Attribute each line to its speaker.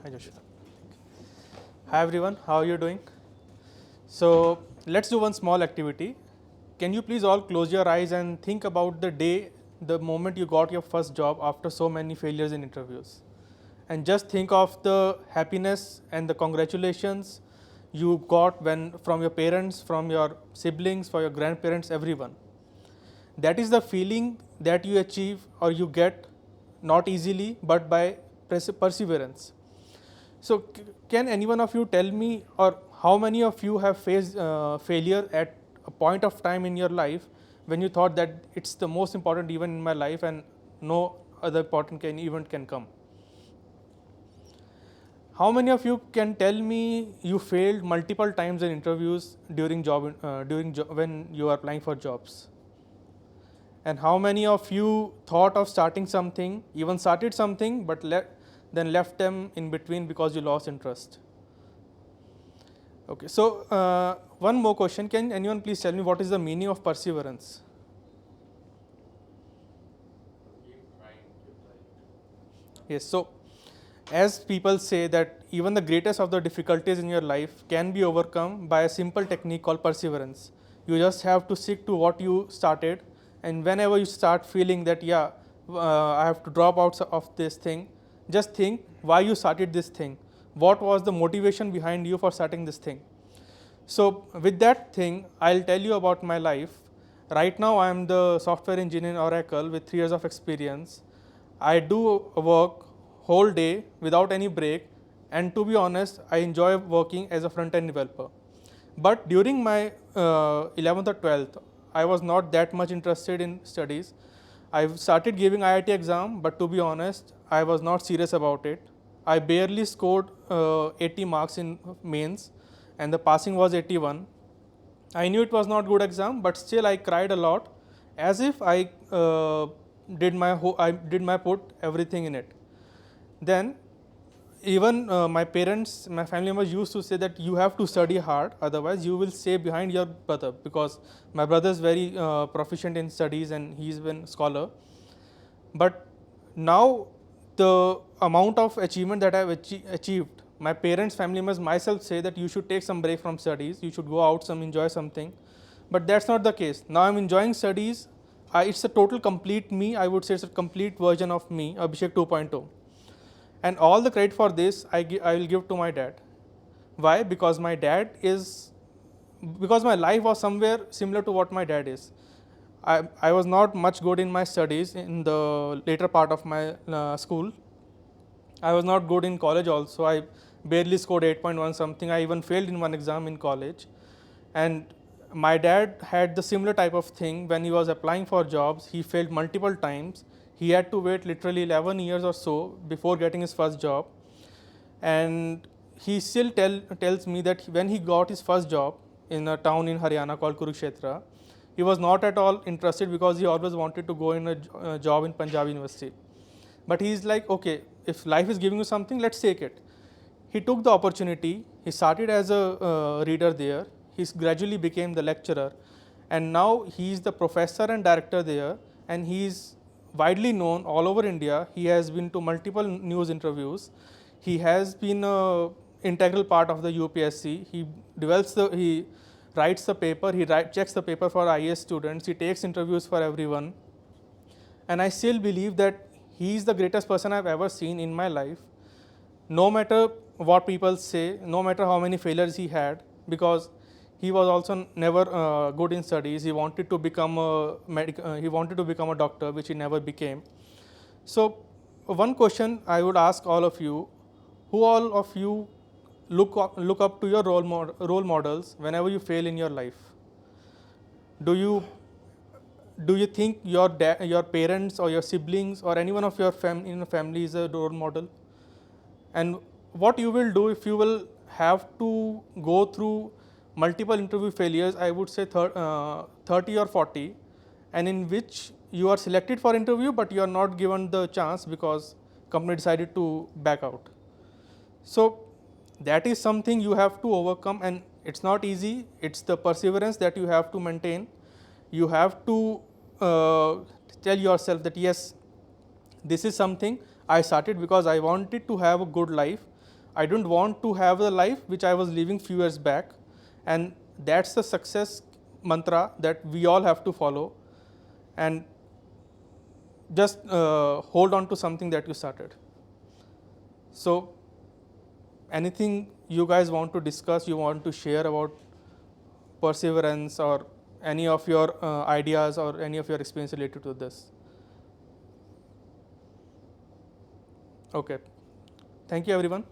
Speaker 1: Hi Joshua. Hi everyone, how are you doing? So let's do one small activity. Can you please all close your eyes and think about the day, the moment you got your first job after so many failures in interviews? And just think of the happiness and the congratulations you got when from your parents, from your siblings, for your grandparents, everyone. That is the feeling that you achieve or you get not easily but by perseverance. So, can any one of you tell me, or how many of you have faced failure at a point of time in your life when you thought that it's the most important event in my life and no other important event can come? How many of you can tell me you failed multiple times in interviews during when you are applying for jobs? And how many of you thought of starting something, even started something, but then left them in between because you lost interest? Okay, so one more question. Can anyone please tell me what is the meaning of perseverance? Yes, so as people say that even the greatest of the difficulties in your life can be overcome by a simple technique called perseverance. You just have to stick to what you started, and whenever you start feeling that I have to drop out of this thing, just think why you started this thing. What was the motivation behind you for starting this thing? So with that thing, I'll tell you about my life. Right now, I am the software engineer in Oracle with 3 years of experience. I do work whole day without any break, and to be honest, I enjoy working as a front-end developer. But during my 11th or 12th, I was not that much interested in studies. I started giving IIT exam, but to be honest, I was not serious about it. I barely scored 80 marks in mains, and the passing was 81. I knew it was not good exam, but still I cried a lot, as if I did my put everything in it. Then even my parents, my family members used to say that you have to study hard, otherwise you will stay behind your brother, because my brother is very proficient in studies and he's been scholar. But now the amount of achievement that I've achieved, my parents, family members, myself say that you should take some break from studies, you should go out, enjoy something. But that's not the case. Now I'm enjoying studies. It's a total complete me. I would say it's a complete version of me, Abhishek 2.0. And all the credit for this I will give to my dad. Why? Because my life was somewhere similar to what my dad is. I was not much good in my studies in the later part of my school. I was not good in college also. I barely scored 8.1 something. I even failed in one exam in college. And my dad had the similar type of thing. When he was applying for jobs, he failed multiple times. He had to wait literally 11 years or so before getting his first job. And he still tells me that when he got his first job in a town in Haryana called Kurukshetra, he was not at all interested because he always wanted to go in a job in Punjab University. But he's like, okay, if life is giving you something, let's take it. He took the opportunity. He started as a reader there. He gradually became the lecturer. And now he is the professor and director there. And he is widely known all over India. He has been to multiple news interviews. He has been an integral part of the UPSC. He writes the paper, checks the paper for IAS students, he takes interviews for everyone. And I still believe that he is the greatest person I've ever seen in my life. No matter what people say, no matter how many failures he had, because he was also never good in studies. He wanted to become a doctor, which he never became. So one question I would ask all of you: who all of you look up to your role models whenever you fail in your life? Do you think your parents or your siblings or anyone of your family is a role model? And what you will do if you will have to go through multiple interview failures, I would say 30 or 40, and in which you are selected for interview but you are not given the chance because company decided to back out. So that is something you have to overcome, and it's not easy. It's the perseverance that you have to maintain. You have to tell yourself that yes, this is something I started because I wanted to have a good life. I don't want to have the life which I was living few years back. And that's the success mantra that we all have to follow. And just hold on to something that you started. So anything you guys want to discuss, you want to share about perseverance, or any of your ideas or any of your experience related to this? Okay. Thank you, everyone.